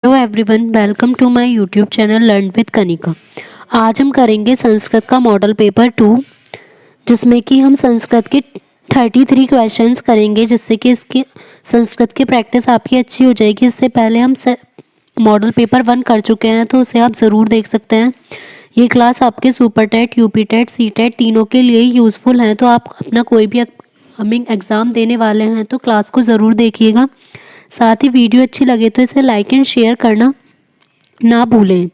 Hello everyone, welcome to my YouTube channel learn with Kanika. आज हम करेंगे संस्कृत का मॉडल पेपर 2, जिसमें कि हम संस्कृत के 33 क्वेश्चंस करेंगे, जिससे कि इसकी संस्कृत की प्रैक्टिस आपकी अच्छी हो जाएगी। इससे पहले हम मॉडल पेपर 1 कर चुके हैं, तो उसे आप ज़रूर देख सकते हैं। ये क्लास आपके super TET, UP TET, C TET तीनों के लिए यूज़फुल है। तो आप अपना कोई भी अपकमिंग एग्ज़ाम देने वाले हैं तो क्लास को ज़रूर देखिएगा। साथ ही वीडियो अच्छी लगे तो इसे लाइक एंड शेयर करना ना भूलें।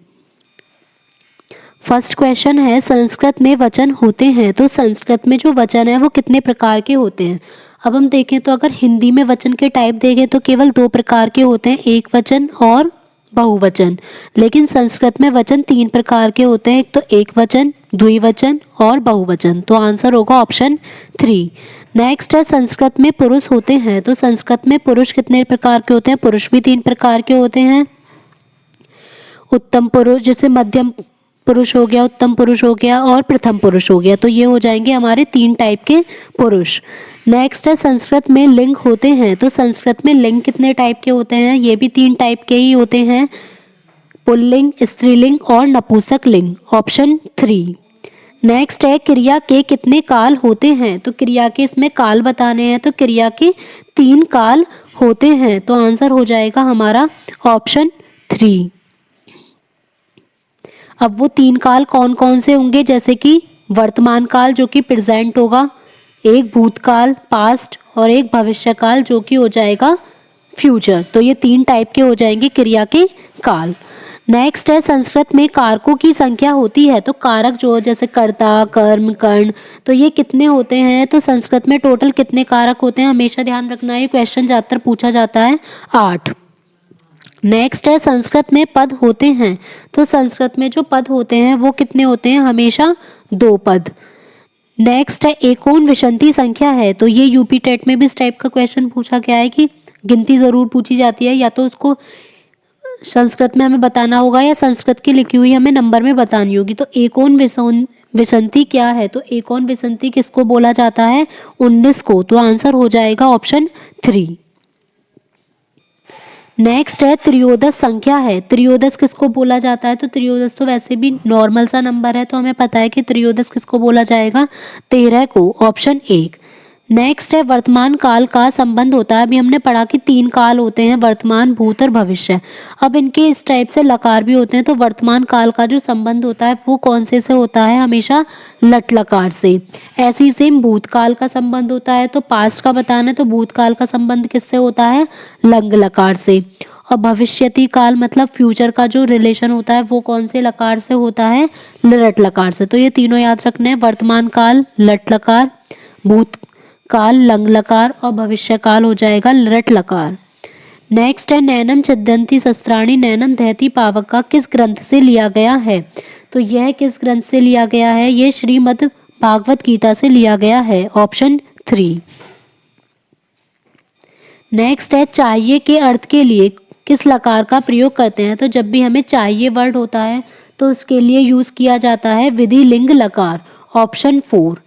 फर्स्ट क्वेश्चन है, संस्कृत में वचन होते हैं तो संस्कृत में जो वचन है वो कितने प्रकार के होते हैं। अब हम देखें तो अगर हिंदी में वचन के टाइप देखें तो केवल 2 प्रकार के होते हैं, एक वचन और बहुवचन। लेकिन संस्कृत में वचन 3 प्रकार के होते हैं, एक तो एक वचन, द्विवचन और बहुवचन। तो आंसर होगा ऑप्शन 3। नेक्स्ट है, संस्कृत में पुरुष होते हैं तो संस्कृत में पुरुष कितने प्रकार के होते हैं। पुरुष भी 3 प्रकार के होते हैं, उत्तम पुरुष, जैसे मध्यम पुरुष हो गया, उत्तम पुरुष हो गया और प्रथम पुरुष हो गया। तो ये हो जाएंगे हमारे 3 टाइप के पुरुष। नेक्स्ट है, संस्कृत में लिंग होते हैं तो संस्कृत में लिंग कितने टाइप के होते हैं। ये भी 3 टाइप के ही होते हैं, पुल्लिंग, स्त्रीलिंग और नपुंसक लिंग। ऑप्शन 3। नेक्स्ट है, क्रिया के कितने काल होते हैं तो क्रिया के इसमें काल बताने हैं, तो क्रिया के 3 काल होते हैं। तो आंसर हो जाएगा हमारा ऑप्शन 3। अब वो 3 काल कौन कौन से होंगे, जैसे कि वर्तमान काल जो कि प्रेजेंट होगा, एक भूतकाल पास्ट और एक भविष्य काल जो कि हो जाएगा फ्यूचर। तो ये 3 टाइप के हो जाएंगे क्रिया के काल। नेक्स्ट है, संस्कृत में कारकों की संख्या होती है तो कारक जो जैसे कर्ता, कर्म, कर्ण, तो ये कितने होते हैं। तो संस्कृत में टोटल कितने कारक होते हैं, हमेशा ध्यान रखना है, क्वेश्चन ज़्यादातर पूछा जाता है, 8। नेक्स्ट है, संस्कृत में पद होते हैं तो संस्कृत में जो पद होते हैं वो कितने होते हैं, हमेशा 2 पद। नेक्स्ट है, एकोन विशंति संख्या है तो ये यूपी टेट में भी इस टाइप का क्वेश्चन पूछा गया है कि गिनती जरूर पूछी जाती है, या तो उसको संस्कृत में हमें बताना होगा या संस्कृत की लिखी हुई हमें नंबर में बतानी होगी। तो एकोन विसंति क्या है, तो एकोन विसंति किसको बोला जाता है, 19 को। तो आंसर हो जाएगा ऑप्शन 3। नेक्स्ट है, त्रियोदश संख्या है, त्रियोदश किसको बोला जाता है। तो त्रियोदश तो वैसे भी नॉर्मल सा नंबर है, तो हमें पता है कि त्रियोदश किसको बोला जाएगा, 13 को। ऑप्शन 1। नेक्स्ट है, वर्तमान काल का संबंध होता है, अभी हमने पढ़ा कि 3 काल होते हैं, वर्तमान, भूत और भविष्य। अब इनके इस टाइप से लकार भी होते हैं, तो वर्तमान काल का जो संबंध होता है वो कौन से होता है, हमेशा लट लकार से। ऐसे ही सेम भूतकाल का संबंध होता है, तो पास्ट का बताना है तो भूतकाल का संबंध किससे होता है, लंग लकार से। और भविष्यति काल मतलब फ्यूचर का जो रिलेशन होता है वो कौन से लकार से होता है, लट लकार से। तो ये तीनों याद रखने हैं, वर्तमान काल लट लकार, भूत काल लंग लकार और भविष्य काल हो जाएगा लट लकार। नेक्स्ट है, नैनम छिदन्ति शस्त्राणि नैनम दहति पावक का किस ग्रंथ से लिया गया है। तो यह किस ग्रंथ से लिया गया है, ये श्रीमद् भागवत गीता से लिया गया है। ऑप्शन 3। नेक्स्ट है, चाहिए के अर्थ के लिए किस लकार का प्रयोग करते हैं। तो जब भी हमें चाहिए वर्ड होता है तो उसके लिए यूज किया जाता है विधि लिंग लकार। ऑप्शन 4।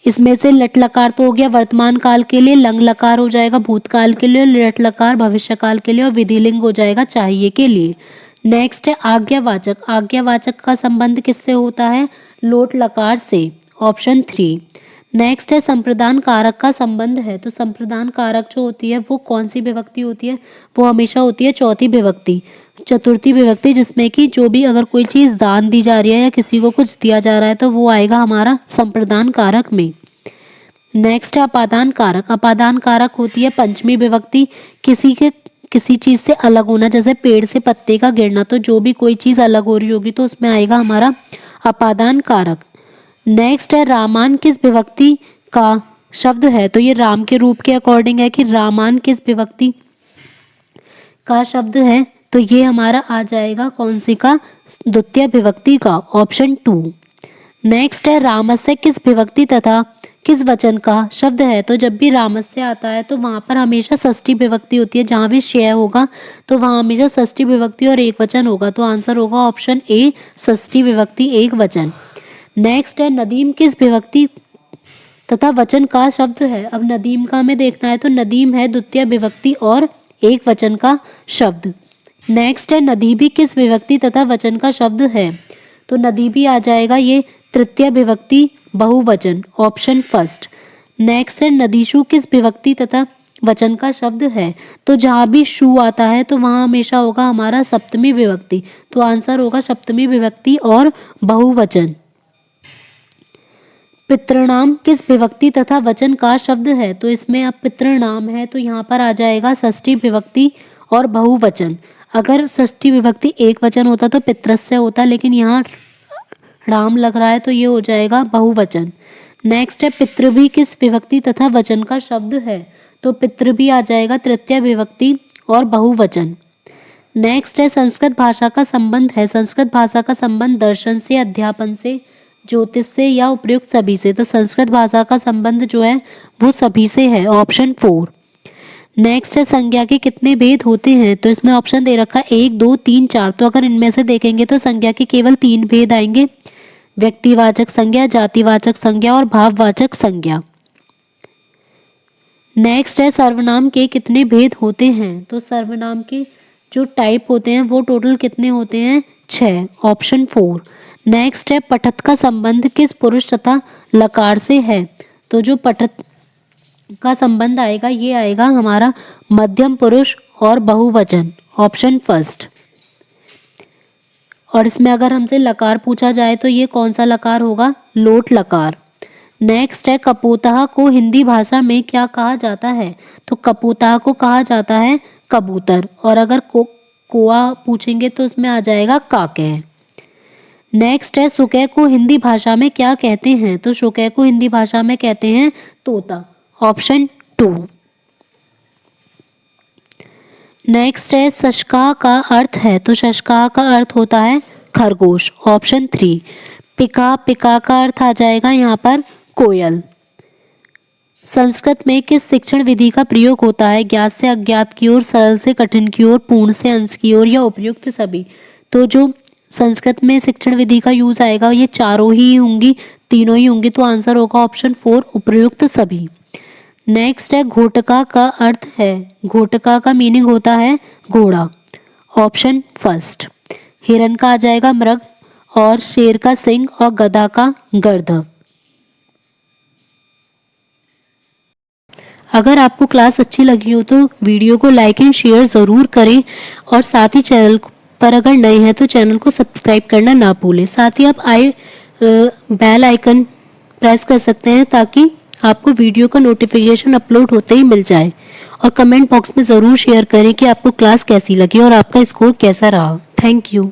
इसमें से लट लकार तो हो गया वर्तमान काल के लिए, लंग लकार हो जाएगा भूतकाल के लिए, लट लकार भविष्य काल के लिए और विधिलिंग हो जाएगा चाहिए के लिए। नेक्स्ट है, आज्ञावाचक, आज्ञावाचक का संबंध किससे होता है, लोट लकार से। ऑप्शन 3। नेक्स्ट है, संप्रदान कारक का संबंध है, तो संप्रदान कारक जो होती है वो कौन सी विभक्ति होती है, वो हमेशा होती है चौथी विभक्ति, चतुर्थी विभक्ति, जिसमें कि जो भी अगर कोई चीज दान दी जा रही है या किसी को कुछ दिया जा रहा है तो वो आएगा हमारा संप्रदान कारक में। नेक्स्ट है, अपादान कारक, अपादान कारक होती है पंचमी विभक्ति, किसी चीज से अलग होना, जैसे पेड़ से पत्ते का गिरना, तो जो भी कोई चीज अलग हो रही होगी तो उसमें आएगा हमारा अपादान कारक। नेक्स्ट है, रामान किस विभक्ति का शब्द है, तो ये राम के रूप के अकॉर्डिंग है कि रामान किस विभक्ति का शब्द है, तो ये हमारा आ जाएगा कौन सी का, द्वितीय विभक्ति का। ऑप्शन 2। नेक्स्ट है, रामस्य किस विभक्ति तथा किस वचन का शब्द है, तो जब भी रामस्य आता है तो वहां पर हमेशा षष्ठी विभक्ति होती है, जहां भी शय होगा तो वहां हमेशा षष्ठी विभक्ति और एक वचन होगा। तो आंसर होगा ऑप्शन ए, षष्ठी विभक्ति एक वचन। नेक्स्ट है, नदीम किस विभक्ति तथा वचन का शब्द है। अब नदीम का हमें देखना है, तो नदीम है द्वितीय विभक्ति और एक वचन का शब्द। नेक्स्ट है नदी भी किस विभक्ति तथा वचन का शब्द है? तो नदी भी आ जाएगा ये तृतीय विभक्ति बहुवचन, ऑप्शन फर्स्ट। नेक्स्ट है नदीशु किस विभक्ति तथा वचन का शब्द है? तो जहाँ भी शु आता है तो वहाँ हमेशा होगा हमारा सप्तमी विभक्ति, तो आंसर होगा सप्तमी विभक्ति और बहुवचन। पितृणाम किस विभक्ति तथा वचन का शब्द है? तो इसमें अब पितृणाम है तो यहाँ पर आ जाएगा षष्ठी विभक्ति और बहुवचन। अगर षष्ठी विभक्ति एक वचन होता तो पितृस्य होता, लेकिन यहाँ राम लग रहा है तो ये हो जाएगा बहुवचन। नेक्स्ट है पितृ भी किस विभक्ति तथा वचन का शब्द है? तो पितृ भी आ जाएगा तृतीय विभक्ति और बहुवचन। नेक्स्ट है संस्कृत भाषा का संबंध है। संस्कृत भाषा का संबंध दर्शन से, अध्यापन से, ज्योतिष से या उपयुक्त सभी से। तो संस्कृत भाषा का संबंध जो है वो सभी से है, ऑप्शन 4। नेक्स्ट है संज्ञा के कितने भेद होते हैं? तो इसमें ऑप्शन दे रखा है 1, 2, 3, 4। तो अगर इनमें से देखेंगे तो संज्ञा के केवल 3 भेद आएंगे, व्यक्तिवाचक संज्ञा, जातिवाचक संज्ञा और भाववाचक संज्ञा। नेक्स्ट है सर्वनाम के कितने भेद होते हैं? तो सर्वनाम के जो टाइप होते हैं वो टोटल कितने होते हैं? 6, ऑप्शन 4। नेक्स्ट है पठत का संबंध किस पुरुष तथा लकार से है? तो जो पठत का संबंध आएगा ये आएगा हमारा मध्यम पुरुष और बहुवचन, ऑप्शन फर्स्ट। और इसमें अगर हमसे लकार पूछा जाए तो ये कौन सा लकार होगा? लोट लकार। नेक्स्ट है कपोताह को हिंदी भाषा में क्या कहा जाता है? तो कपोताह को कहा जाता है कबूतर। और अगर कोआ पूछेंगे तो उसमें आ जाएगा काके। नेक्स्ट है सुकै को हिंदी भाषा में क्या कहते हैं? तो सुकै को हिंदी भाषा में कहते हैं तोता, ऑप्शन 2। नेक्स्ट है शशका का अर्थ है। तो शशका का अर्थ होता है खरगोश, ऑप्शन 3। पिका, पिका का अर्थ आ जाएगा यहाँ पर कोयल। संस्कृत में किस शिक्षण विधि का प्रयोग होता है? ज्ञात से अज्ञात की ओर, सरल से कठिन की ओर, पूर्ण से अंश की ओर या उपयुक्त सभी। तो जो संस्कृत में शिक्षण विधि का यूज आएगा ये चारों ही होंगी, तीनों ही होंगी। तो आंसर होगा ऑप्शन 4, उपयुक्त सभी। नेक्स्ट है घोटका का अर्थ है। घोटका का मीनिंग होता है घोड़ा, ऑप्शन फर्स्ट। हिरन का आ जाएगा मृग और शेर का सिंह और गधा का गर्दभ। अगर आपको क्लास अच्छी लगी हो तो वीडियो को लाइक एंड शेयर ज़रूर करें और साथ ही चैनल पर अगर नए हैं तो चैनल को सब्सक्राइब करना ना भूलें। साथ ही आप बेल आइकन प्रेस कर सकते हैं ताकि आपको वीडियो का नोटिफिकेशन अपलोड होते ही मिल जाए। और कमेंट बॉक्स में ज़रूर शेयर करें कि आपको क्लास कैसी लगी और आपका स्कोर कैसा रहा। Thank you.